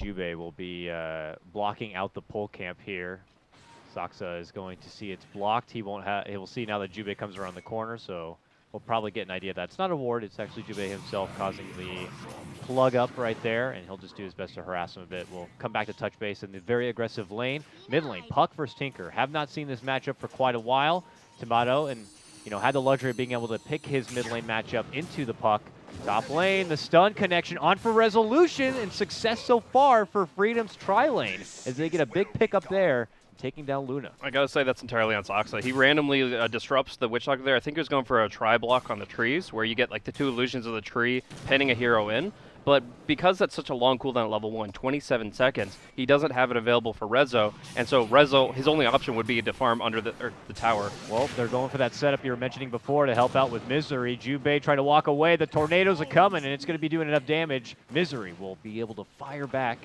Jubei will be blocking out the pole camp here. Saksa is going to see it's blocked. He will see now that Jubei comes around the corner, so we'll probably get an idea that it's not a ward, it's actually Jubei himself causing the plug up right there, and he'll just do his best to harass him a bit. We'll come back to touch base in the very aggressive lane. Mid lane, Puck versus Tinker. Have not seen this matchup for quite a while. Timado, and had the luxury of being able to pick his mid lane matchup into the Puck. Top lane, the stun connection on for Resolution, and success so far for Freedom's tri-lane as they get a big pick up there, taking down Luna. I gotta say that's entirely on Saksa. He randomly disrupts the Witch Doctor there. I think he was going for a tri-block on the trees, where you get like the 2 illusions of the tree pinning a hero in. But because that's such a long cooldown at level 1, 27 seconds, he doesn't have it available for Rezo, and so Rezo, his only option would be to farm under the tower. Well, they're going for that setup you were mentioning before to help out with Misery. Jubei trying to walk away. The tornadoes are coming, and it's going to be doing enough damage. Misery will be able to fire back.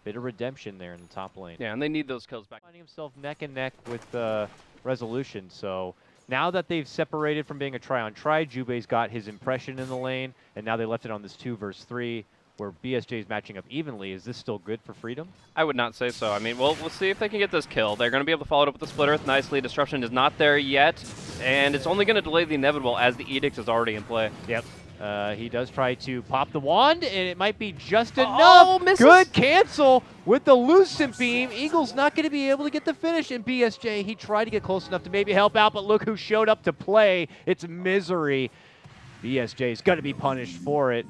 Bit of redemption there in the top lane. Yeah, and they need those kills back. Finding himself neck and neck with Resolution, so now that they've separated from being a try-on-try, Jubei's got his impression in the lane, and now they left it on this 2 versus 3, where BSJ is matching up evenly. Is this still good for Freedom? I would not say so. I mean, well, we'll see if they can get this kill. They're going to be able to follow it up with the Split Earth nicely. Disruption is not there yet, and it's only going to delay the inevitable as the Edict is already in play. Yep. He does try to pop the wand, and it might be just enough. Oh, misses. Good cancel with the Lucent Beam. Eagle's not going to be able to get the finish, and BSJ, he tried to get close enough to maybe help out, but look who showed up to play. It's Misery. BSJ is going to be punished for it.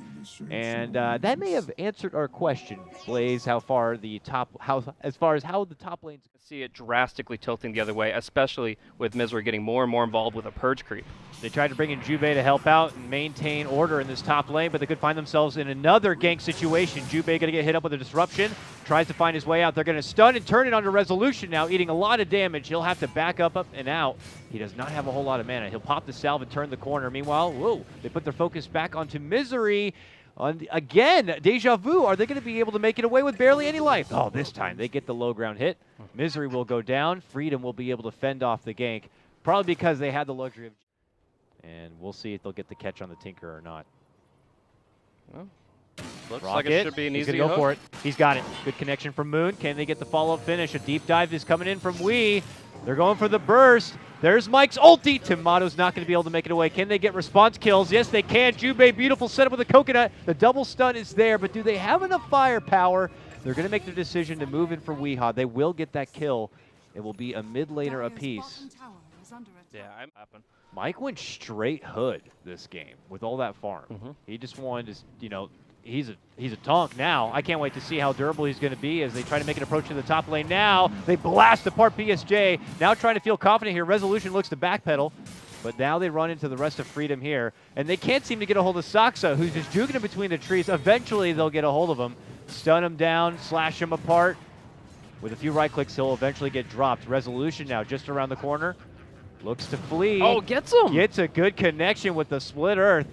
And that may have answered our question, Blaze, as far as how the top lanes. See it drastically tilting the other way, especially with Misery getting more and more involved with a purge creep. They tried to bring in Jubei to help out and maintain order in this top lane, but they could find themselves in another gank situation. Jubei going to get hit up with a disruption, tries to find his way out. They're going to stun and turn it onto Resolution now, eating a lot of damage. He'll have to back up and out. He does not have a whole lot of mana. He'll pop the salve and turn the corner. Meanwhile, whoa, they put their focus back onto Misery. Again, Deja Vu, are they going to be able to make it away with barely any life? Oh, this time they get the low ground hit. Misery will go down. Freedom will be able to fend off the gank, probably because they had the luxury of... And we'll see if they'll get the catch on the Tinker or not. Well, looks Rocket. like it should be an easy He's going to go hook. for it. He's got it. Good connection from Moon. Can they get the follow-up finish? A deep dive is coming in from Wii. They're going for the burst. There's Mike's ulti. Timado's not going to be able to make it away. Can they get response kills? Yes, they can. Jubei, beautiful setup with a coconut. The double stun is there, but do they have enough firepower? They're going to make their decision to move in for Weehaw. They will get that kill. It will be a mid laner apiece. Yeah, I'm happen. Mike went straight hood this game with all that farm. He just wanted to, he's a tonk now. I can't wait to see how durable he's going to be as they try to make an approach to the top lane now. They blast apart BSJ. Now trying to feel confident here. Resolution looks to backpedal, but now they run into the rest of Freedom here, and they can't seem to get a hold of Saksa, who's just juking him between the trees. Eventually, they'll get a hold of him, stun him down, slash him apart. With a few right clicks, he'll eventually get dropped. Resolution now just around the corner. Looks to flee. Oh, gets him! Gets a good connection with the Split Earth.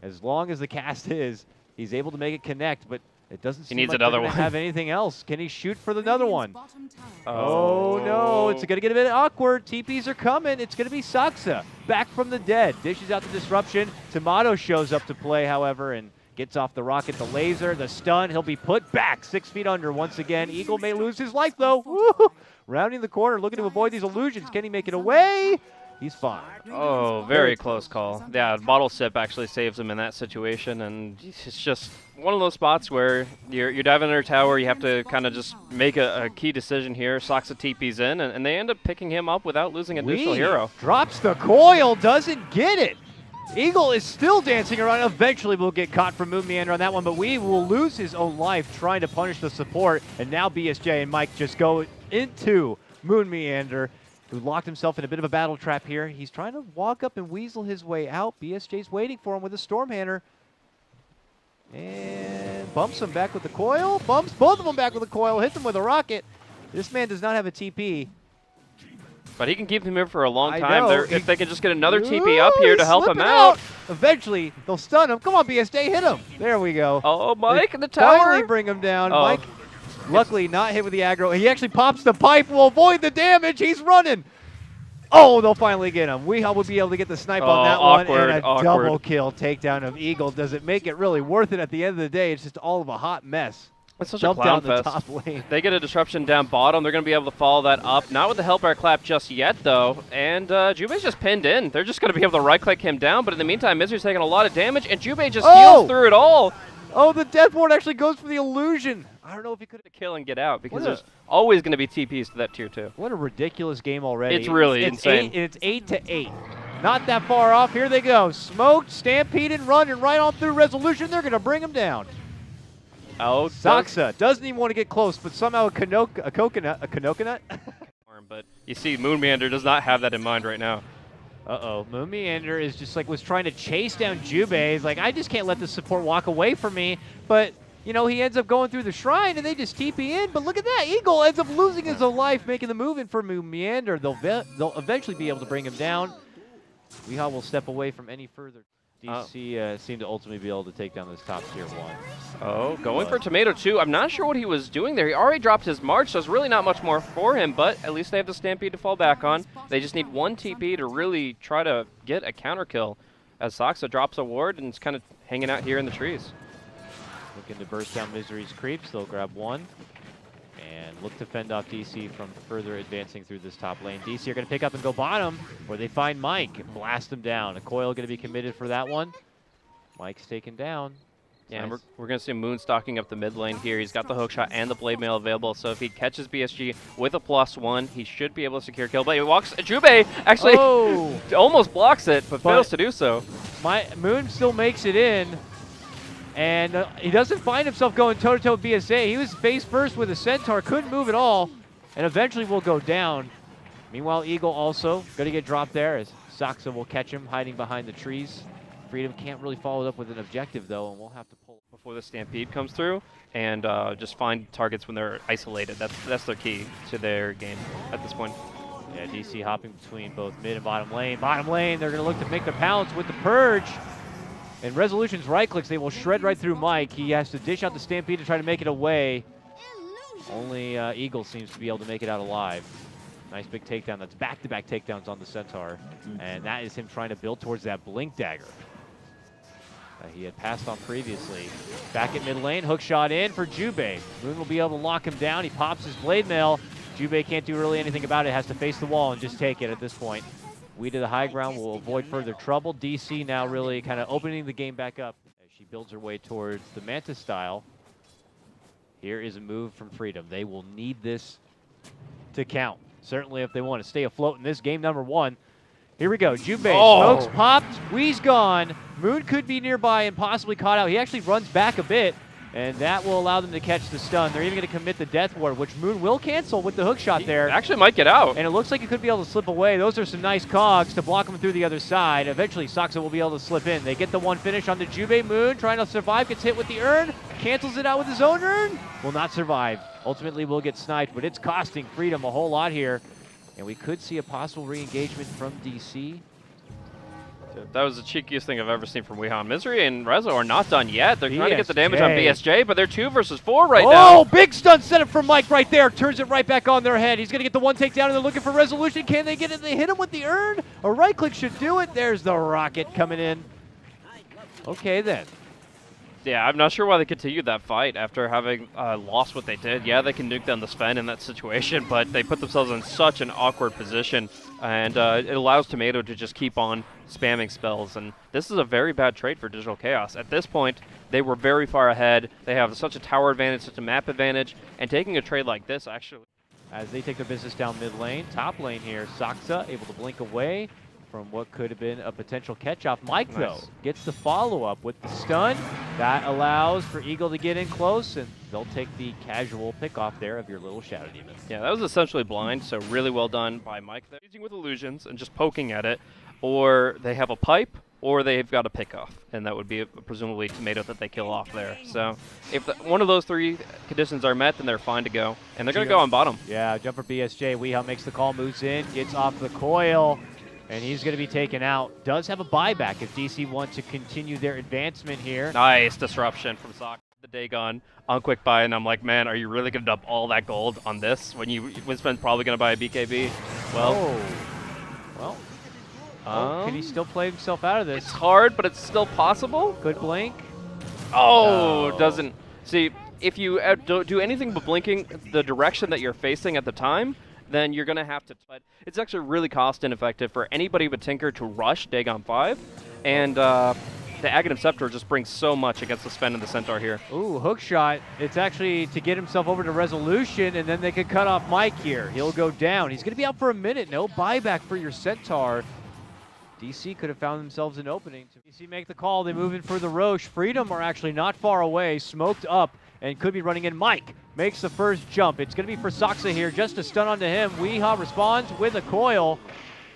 As long as the cast is, he's able to make it connect, but it doesn't seem like another they're one. gonna have anything else. Can he shoot for another one? Oh no, it's gonna get a bit awkward. TPs are coming. It's gonna be Saksa, back from the dead. Dishes out the disruption. Timado shows up to play, however, and gets off the rocket, the laser, the stun. He'll be put back 6 feet under once again. Eagle may lose his life though. Woo! Rounding the corner, looking to avoid these illusions. Can he make it away? He's fine. Oh, very close call. Yeah, bottle sip actually saves him in that situation, and it's just one of those spots where you're diving under a tower. You have to kind of just make a key decision here. Saksa TP's in, and they end up picking him up without losing an additional hero. Drops the coil, doesn't get it. Eagle is still dancing around. Eventually will get caught from Moonmeander on that one, but we will lose his own life trying to punish the support. And now BSJ and Mike just go into Moonmeander, who locked himself in a bit of a battle trap here. He's trying to walk up and weasel his way out. BSJ's waiting for him with a Stormhammer. And bumps him back with the coil. Bumps both of them back with the coil. Hits them with a rocket. This man does not have a TP. But he can keep him here for a long I time. know. If they can just get another TP up here to help him out. Eventually, they'll stun him. Come on, BSJ, hit him. There we go. Oh, Mike in the Finally tower. bring him down. Oh. Mike, luckily not hit with the aggro. He actually pops the pipe. Will avoid the damage. He's running. Oh, they'll finally get him. Weehaw will be able to get the snipe on that one. And a double kill takedown of Eagle. Does it make it really worth it at the end of the day? It's just all of a hot mess. It's such a Jump clown down the fest. top lane. They get a disruption down bottom. They're going to be able to follow that up. Not with the Hellfire Clap just yet, though. And Jubei's just pinned in. They're just going to be able to right-click him down. But in the meantime, Misery's taking a lot of damage, and Jubei just heals through it all. Oh, the Death Ward actually goes for the illusion. I don't know if he could have Kill and get out, because there's always going to be TPs to that tier 2. What a ridiculous game already. It's really insane. It's 8-8. Not that far off. Here they go. Smoked, stampeded, running right on through Resolution. They're going to bring him down. Oh, Saksa doesn't even want to get close, but somehow a coconut. But you see, Moonmeander does not have that in mind right now. Uh-oh. Moonmeander is just like was trying to chase down Jubei. He's like, I just can't let the support walk away from me. But, you know, he ends up going through the shrine, and they just TP in. But look at that. Eagle ends up losing his own life, making the move in for Moonmeander. They'll eventually be able to bring him down. Weehaw will step away from any further. DC seemed to ultimately be able to take down this top tier 1. Oh, going for Timado too. I'm not sure what he was doing there. He already dropped his March, so there's really not much more for him, but at least they have the Stampede to fall back on. They just need one TP to really try to get a counter kill as Saksa drops a ward and is kind of hanging out here in the trees. Looking to burst down Misery's creeps. They'll grab one and look to fend off DC from further advancing through this top lane. DC are going to pick up and go bottom, where they find Mike and blast him down. A coil going to be committed for that one. Mike's taken down. Yeah, Nice. we're going to see Moon stocking up the mid lane here. He's got the hookshot and the blade mail available, so if he catches BSG with a +1, he should be able to secure kill. But he walks. Jubei actually almost blocks it, but fails to do so. Moon still makes it in, and he doesn't find himself going toe-to-toe with BSA. He was face first with a Centaur, couldn't move at all, and eventually will go down. Meanwhile, Eagle also going to get dropped there as Saksa will catch him hiding behind the trees. Freedom can't really follow it up with an objective, though, and we'll have to pull Before the Stampede comes through, and just find targets when they're isolated. That's their key to their game at this point. Yeah, DC hopping between both mid and bottom lane. Bottom lane, they're going to look to make the pounce with the Purge. And Resolution's right clicks, they will shred right through Mike. He has to dish out the Stampede to try to make it away. Only Eagle seems to be able to make it out alive. Nice big takedown. That's back-to-back takedowns on the Centaur. And that is him trying to build towards that Blink Dagger he had passed on previously. Back at mid lane, hook shot in for Jubei. Moon will be able to lock him down. He pops his blade mail. Jubei can't do really anything about it. Has to face the wall and just take it at this point. We to the high ground will avoid further trouble. DC now really kind of opening the game back up as she builds her way towards the Manta style. Here is a move from Freedom. They will need this to count. Certainly if they want to stay afloat in this game number 1. Here we go. Jubei, smokes popped, Wee's gone. Moon could be nearby and possibly caught out. He actually runs back a bit, and that will allow them to catch the stun. They're even going to commit the Death Ward, which Moon will cancel with the hook shot there. Actually might get out. And it looks like he could be able to slip away. Those are some nice cogs to block him through the other side. Eventually, Saksa will be able to slip in. They get the one finish on the Jubei. Moon trying to survive, gets hit with the urn, cancels it out with his own urn. Will not survive. Ultimately, will get sniped, but it's costing Freedom a whole lot here. And we could see a possible re-engagement from DC. That was the cheekiest thing I've ever seen from Weehaw. Misery and Rezo are not done yet. They're trying to get the damage on BSJ, but they're 2 versus 4 right now. Oh, big stun setup from Mike right there. Turns it right back on their head. He's going to get the one takedown, and they're looking for Resolution. Can they get it? They hit him with the urn. A right click should do it. There's the rocket coming in. Okay, then. Yeah, I'm not sure why they continued that fight after having lost what they did. Yeah, they can nuke down the Sven in that situation, but they put themselves in such an awkward position, and it allows Timado to just keep on spamming spells, and this is a very bad trade for Digital Chaos. At this point, they were very far ahead. They have such a tower advantage, such a map advantage, and taking a trade like this actually... As they take their business down mid lane, top lane here, Saksa able to blink away from what could have been a potential catch-off. Mike, though, gets the follow-up with the stun. That allows for Eagle to get in close, and they'll take the casual pick-off there of your little Shadow Demon. Yeah, that was essentially blind, so really well done by Mike. They're using with illusions and just poking at it, or they have a pipe, or they've got a pick-off, and that would be presumably Timado that they kill off there. So if one of those 3 conditions are met, then they're fine to go, and they're going to go on bottom. Yeah, jumper BSJ. Weehaw makes the call, moves in, gets off the coil. And he's going to be taken out. Does have a buyback if DC wants to continue their advancement here. Nice disruption from Sock. The day gone on quick buy, and I'm like, man, are you really going to dump all that gold on this when Sven's probably going to buy a BKB? Well, can he still play himself out of this? It's hard, but it's still possible. Good blink. Oh, doesn't. See, if you don't do anything but blinking the direction that you're facing at the time, then you're going to have to. But it's actually really cost ineffective for anybody but Tinker to rush Dagon 5, and the Aghanim Scepter just brings so much against the Sven and the Centaur here. Ooh, hook shot. It's actually to get himself over to resolution, and then they could cut off Mike here. He'll go down. He's going to be out for a minute. No buyback for your Centaur. DC could have found themselves an opening. DC make the call. They move in for the Roche. Freedom are actually not far away, smoked up, and could be running in. Mike makes the first jump. It's going to be for Saksa here, just a stun onto him. Weehaw responds with a coil,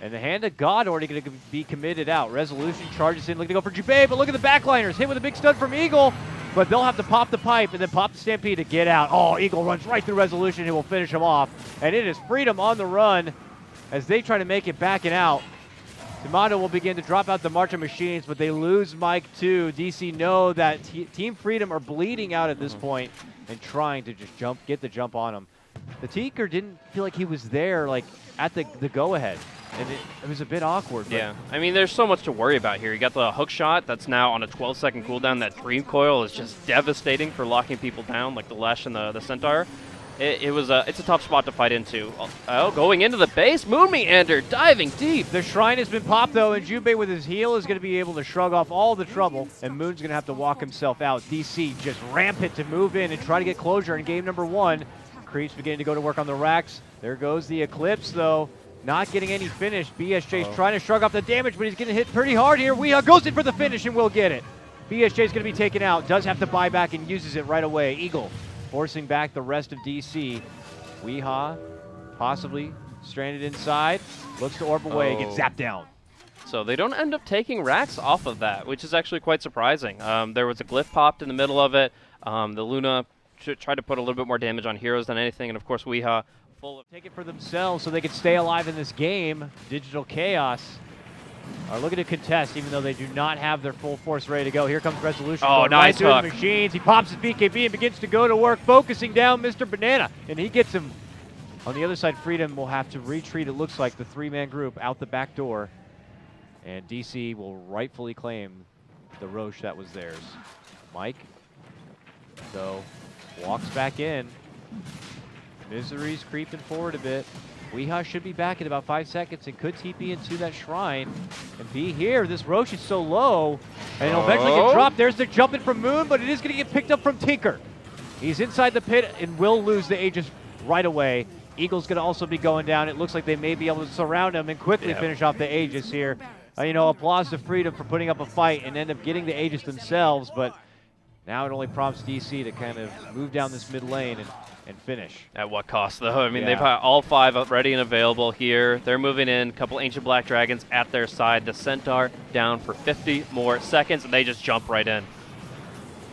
and the Hand of God already going to be committed out. Resolution charges in, looking to go for Jubei, but look at the backliners. Hit with a big stun from Eagle, but they'll have to pop the pipe and then pop the Stampede to get out. Oh, Eagle runs right through Resolution. He will finish him off, and it is Freedom on the run as they try to make it back and out. Timado will begin to drop out the March of Machines, but they lose Mike too. DC know that Team Freedom are bleeding out at this point and trying to just get the jump on him. The Tinker didn't feel like he was there, like at the go-ahead, and it was a bit awkward. Yeah, I mean, there's so much to worry about here. You got the hook shot that's now on a 12-second cooldown. That Dream Coil is just devastating for locking people down, like the Lesh and the Centaur. It's a tough spot to fight into. Oh, going into the base, Moonmeander diving deep. The Shrine has been popped though, and Jubei with his heal is going to be able to shrug off all the trouble, and Moon's going to have to walk himself out. DC just rampant to move in and try to get closure in game number 1. Creeps beginning to go to work on the racks. There goes the Eclipse though, not getting any finish. BSJ's trying to shrug off the damage, but he's getting hit pretty hard here. Weehaw goes in for the finish and will get it. BSJ's going to be taken out, does have to buy back and uses it right away. Eagle forcing back the rest of DC. Weehaw possibly stranded inside. Looks to orb away, gets zapped down. So they don't end up taking racks off of that, which is actually quite surprising. There was a glyph popped in the middle of it. The Luna tried to put a little bit more damage on heroes than anything, and of course Weehaw full of... Take it for themselves so they can stay alive in this game. Digital Chaos are looking to contest, even though they do not have their full force ready to go. Here comes Resolution. Oh, nice hook. Right Machines. He pops his BKB and begins to go to work, focusing down Mr. Banana, and he gets him. On the other side, Freedom will have to retreat, it looks like, the 3-man group out the back door, and DC will rightfully claim the Roche that was theirs. Mike, though, walks back in. Misery's creeping forward a bit. Weehaw should be back in about 5 seconds and could TP into that shrine and be here. This Roche is so low, and it'll eventually get dropped. There's the jump in from Moon, but it is going to get picked up from Tinker. He's inside the pit and will lose the Aegis right away. Eagle's going to also be going down. It looks like they may be able to surround him and quickly finish off the Aegis here. You know, applause to Freedom for putting up a fight and end up getting the Aegis themselves, but now it only prompts DC to kind of move down this mid lane and finish. At what cost, though? I mean, they've got all 5 up ready and available here. They're moving in, a couple Ancient Black Dragons at their side. The Centaur down for 50 more seconds, and they just jump right in.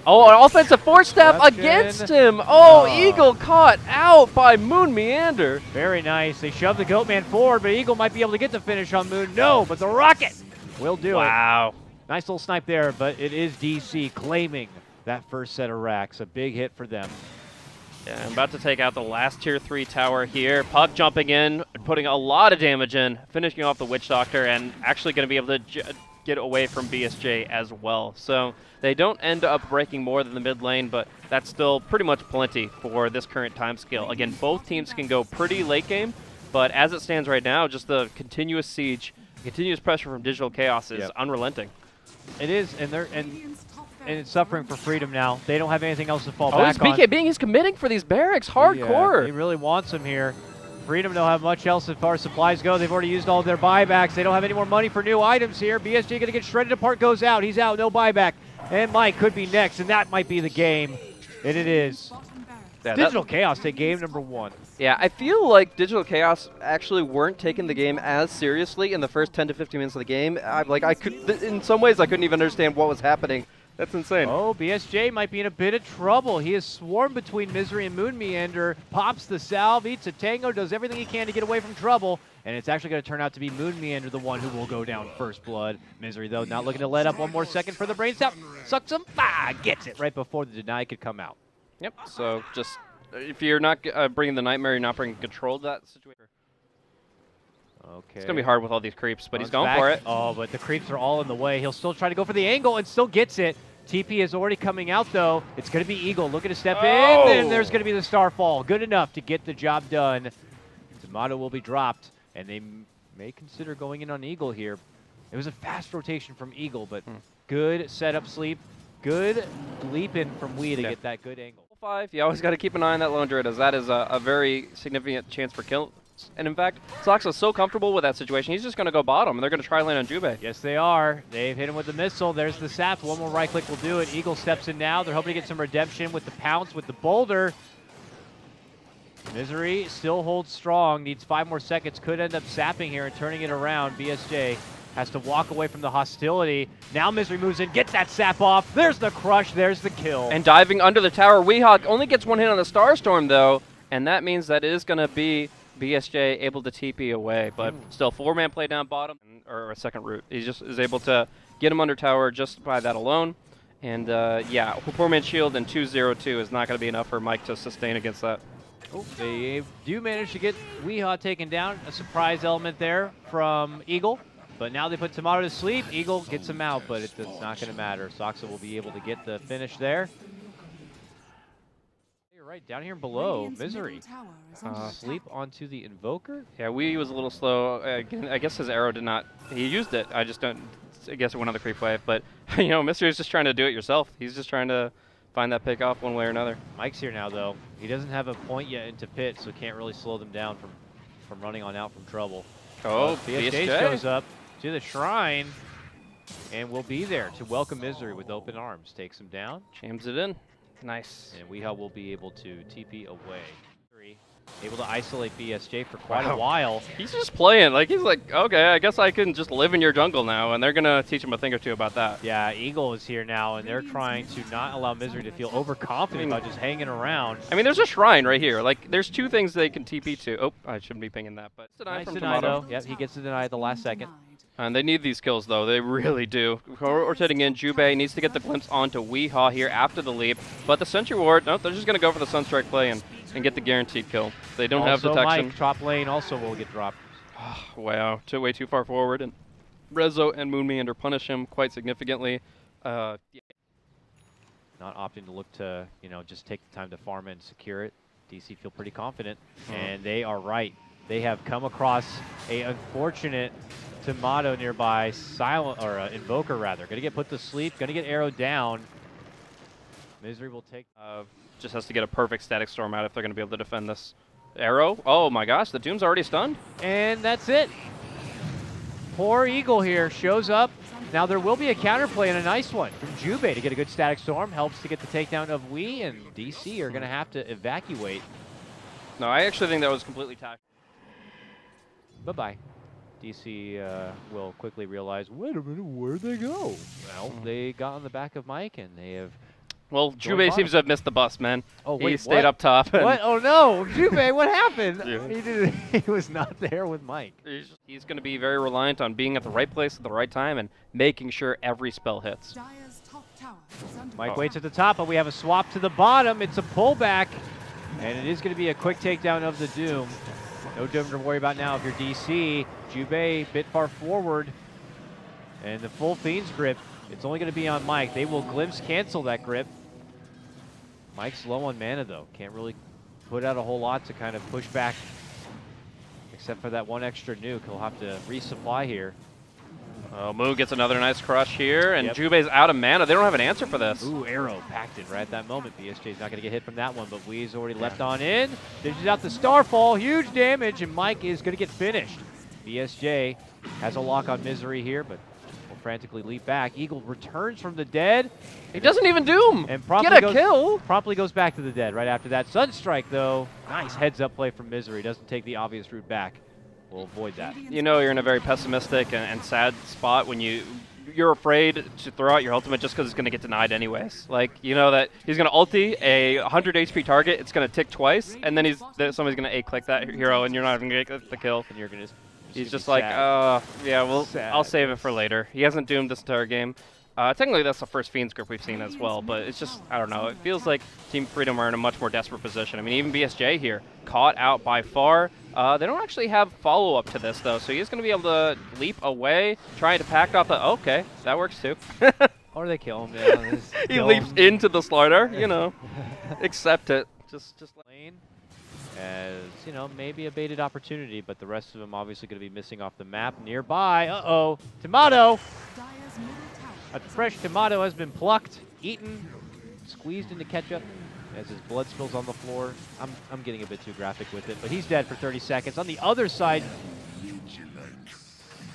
Oh, an offensive force stab against him. Oh, Eagle caught out by Moonmeander. Very nice. They shove the Goatman forward, but Eagle might be able to get the finish on Moon. No, but the Rocket will do it. Wow. Nice little snipe there, but it is DC claiming that first set of racks. A big hit for them. Yeah, I'm about to take out the last tier 3 tower here. Puck jumping in, putting a lot of damage in, finishing off the Witch Doctor, and actually going to be able to get away from BSJ as well. So they don't end up breaking more than the mid lane, but that's still pretty much plenty for this current time scale. Again, both teams can go pretty late game, but as it stands right now, just the continuous siege, continuous pressure from Digital Chaos is unrelenting. It is, and it's suffering for Freedom now. They don't have anything else to fall back on. He's BKBing, he's committing for these barracks hardcore. Yeah, he really wants them here. Freedom don't have much else as far as supplies go. They've already used all of their buybacks. They don't have any more money for new items here. BSJ going to get shredded apart, goes out. He's out, no buyback. And Mike could be next, and that might be the game. And it is. Yeah, Digital Chaos take game number 1. Yeah, I feel like Digital Chaos actually weren't taking the game as seriously in the first 10 to 15 minutes of the game. In some ways, I couldn't even understand what was happening. That's insane. Oh, BSJ might be in a bit of trouble. He is swarmed between Misery and Moonmeander. Pops the salve, eats a tango, does everything he can to get away from trouble. And it's actually going to turn out to be Moonmeander, the one who will go down first blood. Misery, though, not looking to let up one more second for the brain stop. Sucks him, gets it right before the deny could come out. Yep, so just if you're not bringing the Nightmare, you're not bringing control of that situation. Okay. It's going to be hard with all these creeps, but he's going for it. Oh, but the creeps are all in the way. He'll still try to go for the angle and still gets it. TP is already coming out, though. It's going to be Eagle looking to step in, Oh! and there's going to be the Starfall. Good enough to get the job done. Timado will be dropped, and they may consider going in on Eagle here. It was a fast rotation from Eagle, but good setup sleep. Good leap in from Wee to get that good angle. 5, you always got to keep an eye on that lone druid, as that is a very significant chance for kills. And in fact, Saksa's so comfortable with that situation, he's just going to go bottom, and they're going to try land on Jubei. Yes, they are. They've hit him with the missile. There's the sap. One more right click will do it. Eagle steps in now. They're hoping to get some redemption with the pounce, with the boulder. Misery still holds strong. Needs 5 more seconds. Could end up sapping here and turning it around. BSJ has to walk away from the hostility. Now Misery moves in, gets that sap off. There's the crush. There's the kill. And diving under the tower, Weehawk only gets 1 hit on the Starstorm, though, and that means that it is going to be BSJ able to TP away, but still 4-man play down bottom, or a second route. He just is able to get him under tower just by that alone. And yeah, 4-man shield and 2-0-2 is not going to be enough for Mike to sustain against that. Oh, they do manage to get Weehaw taken down. A surprise element there from Eagle. But now they put Timado to sleep. Eagle gets him out, but it's not going to matter. Saksa will be able to get the finish there. You're right, down here below, Misery. Sleep onto the Invoker. Yeah, Wee was a little slow. I guess his arrow did not. He used it. I guess it went on the creep wave. But, you know, Mystery is just trying to do it yourself. He's just trying to find that pick off one way or another. Mike's here now, though. He doesn't have a point yet into pit, so can't really slow them down from running on out from trouble. Oh, BSJ shows up to the shrine and will be there to welcome Misery with open arms. Takes him down. Jams it in. Nice. And Weehaw will be able to TP away. Able to isolate BSJ for quite a while. He's just playing. Like, he's like, okay, I guess I can just live in your jungle now, and they're going to teach him a thing or two about that. Yeah, Eagle is here now, and they're trying to not allow Misery to feel overconfident about just hanging around. I mean, there's a shrine right here. Like, there's 2 things they can TP to. Oh, I shouldn't be pinging that, but nice from Timado. Yep, he gets the deny at the last second. And they need these kills, though. They really do. Rotating in, Jubei needs to get the glimpse onto Weehaw here after the leap. But the Sentry Ward, no, they're just going to go for the Sunstrike play and get the guaranteed kill. They don't have detection. Mike, top lane also will get dropped. Wow, way too far forward. And Rezo and Moonmeander punish him quite significantly. Yeah. Not opting to look to, you know, just take the time to farm and secure it. DC feel pretty confident, and they are right. They have come across a unfortunate Timado nearby, Invoker rather. Gonna get put to sleep, gonna get arrowed down. Misery will take... just has to get a perfect Static Storm out if they're gonna be able to defend this. Arrow, oh my gosh, the Doom's already stunned. And that's it. Poor Eagle here shows up. Now there will be a counterplay and a nice one from Jubei to get a good Static Storm. Helps to get the takedown of Wee, and DC are gonna have to evacuate. No, I actually think that was completely tactical. Bye-bye. DC will quickly realize, wait a minute, where'd they go? Well, they got on the back of Mike, and they have... Well, Jubei seems to have missed the bus, man. Oh, wait, he stayed up top. What? Oh, no! Jubei, what happened? Yeah. He was not there with Mike. He's going to be very reliant on being at the right place at the right time and making sure every spell hits. Mike waits at the top, but we have a swap to the bottom. It's a pullback, and it is going to be a quick takedown of the Doom. No Doom to worry about now if you're DC. Jubei a bit far forward, and the full Fiend's grip. It's only going to be on Mike. They will glimpse cancel that grip. Mike's low on mana, though. Can't really put out a whole lot to kind of push back, except for that 1 extra nuke. He'll have to resupply here. Oh, Moon gets another nice crush here, and Jubei's out of mana. They don't have an answer for this. Ooh, arrow packed in right at that moment. BSJ's not going to get hit from that one, but Wee's already left on in. Dishes out the Starfall, huge damage, and Mike is going to get finished. BSJ has a lock on Misery here, but will frantically leap back. Eagle returns from the dead. He doesn't even doom. And get a kill. Promptly goes back to the dead right after that. Sunstrike, though. Nice heads-up play from Misery. Doesn't take the obvious route back. We'll avoid that. You know you're in a very pessimistic and sad spot when you're afraid to throw out your ultimate just because it's going to get denied anyways. Like, you know that he's going to ulti a 100 HP target, it's going to tick twice, and then somebody's going to A-click that hero, and you're not even going to get the kill. And you're going to He's just like, yeah, well, I'll save it for later. He hasn't doomed this entire game. Technically, that's the first Fiend script we've seen as well, but it's just, I don't know. It feels like Team Freedom are in a much more desperate position. I mean, even BSJ here, caught out by far. They don't actually have follow-up to this, though, so he's going to be able to leap away, trying to pack off the... Okay, that works, too. Or they kill him. Yeah, He leaps into the slider, you know. Accept it. Just lane as, you know, maybe a baited opportunity, but the rest of them obviously going to be missing off the map nearby. Uh-oh. Timado! A fresh Timado has been plucked, eaten, squeezed into ketchup as his blood spills on the floor. I'm getting a bit too graphic with it, but he's dead for 30 seconds. On the other side,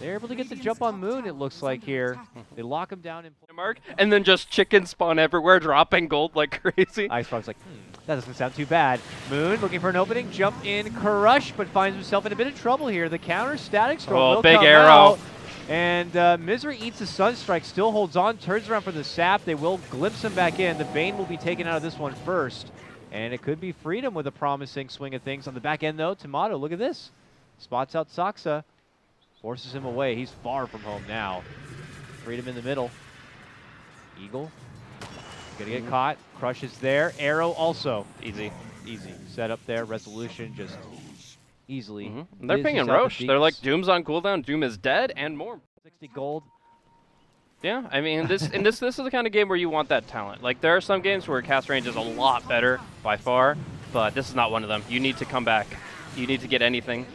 they're able to get the jump on Moon, it looks like here. They lock him down in mark, and then just chickens spawn everywhere, dropping gold like crazy. Icefrog's like, that doesn't sound too bad. Moon looking for an opening, jump in, crush, but finds himself in a bit of trouble here. The counter static storm will big come arrow. out, and Misery eats the Sunstrike, still holds on, turns around for the sap. They will glimpse him back in. The Bane will be taken out of this one first, and it could be Freedom with a promising swing of things. On the back end though, Timado, look at this. Spots out Saksa, forces him away. He's far from home now. Freedom in the middle. Eagle, gonna get caught. Crush is there. Arrow also. Easy. Easy. Set up there. Resolution just easily. They're pinging Roche. They're like, Doom's on cooldown. Doom is dead and more. 60 gold. Yeah, I mean, this is the kind of game where you want that talent. Like, there are some games where cast range is a lot better by far, but this is not one of them. You need to come back. You need to get anything.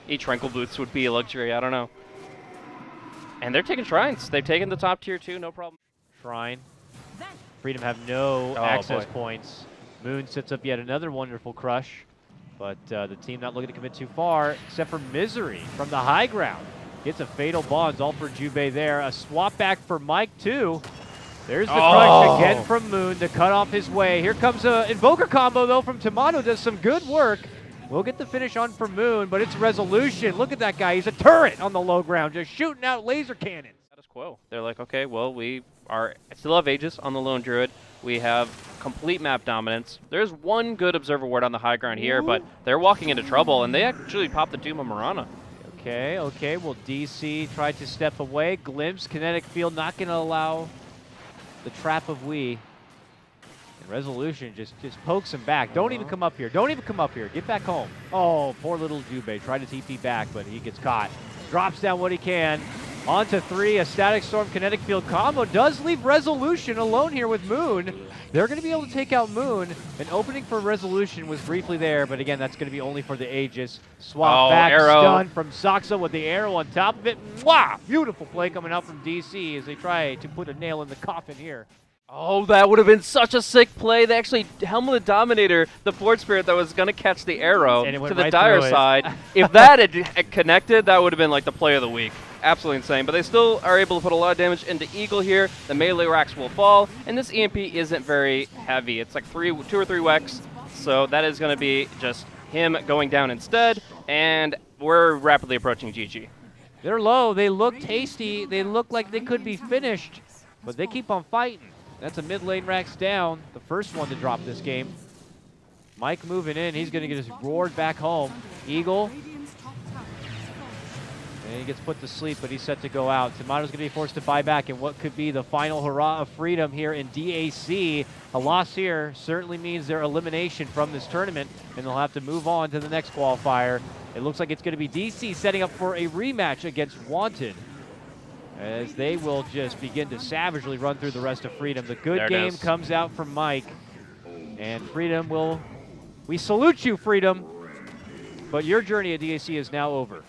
Each Rankle Boots would be a luxury. I don't know. And they're taking shrines. They've taken the top tier 2, no problem. Shrine. Freedom have no access points. Moon sets up yet another wonderful crush, but the team not looking to commit too far, except for Misery from the high ground. Gets a fatal bonds, all for Jubei there. A swap back for Mike too. There's the crush again from Moon to cut off his way. Here comes an Invoker combo though from Timado, does some good work. We'll get the finish on for Moon, but it's Resolution. Look at that guy, he's a turret on the low ground, just shooting out laser cannons. Status quo. They're like, okay, well, we still have Aegis on the Lone Druid. We have complete map dominance. There's one good observer ward on the high ground here, but they're walking into trouble, and they actually popped the Doom on Marana. Okay, well, DC tried to step away. Glimpse, kinetic field, not going to allow the trap of We. And Resolution just pokes him back. Don't even come up here. Don't even come up here. Get back home. Oh, poor little Jubei. Tried to TP back, but he gets caught. Drops down what he can. On to 3, a Static Storm Kinetic Field combo does leave Resolution alone here with Moon. They're going to be able to take out Moon. An opening for Resolution was briefly there, but again, that's going to be only for the Aegis. Swap back, stun from Saksa with the arrow on top of it. Wow, beautiful play coming out from DC as they try to put a nail in the coffin here. Oh, that would have been such a sick play. They actually helmeted Dominator, the Fort Spirit that was going to catch the arrow to the dire side. If that had connected, that would have been like the play of the week. Absolutely insane, but they still are able to put a lot of damage into Eagle here. The melee racks will fall, and this EMP isn't very heavy. It's like 2 or 3 Wex, so that is going to be just him going down instead, and we're rapidly approaching GG. They're low. They look tasty. They look like they could be finished, but they keep on fighting. That's a mid lane racks down, the first one to drop this game. Mike moving in. He's going to get his roared back home. Eagle. And he gets put to sleep, but he's set to go out. Timado's going to be forced to buy back in what could be the final hurrah of freedom here in DAC. A loss here certainly means their elimination from this tournament, and they'll have to move on to the next qualifier. It looks like it's going to be DC setting up for a rematch against Wanted, as they will just begin to savagely run through the rest of Freedom. The good game comes out from Mike, and Freedom will... We salute you, Freedom, but your journey at DAC is now over.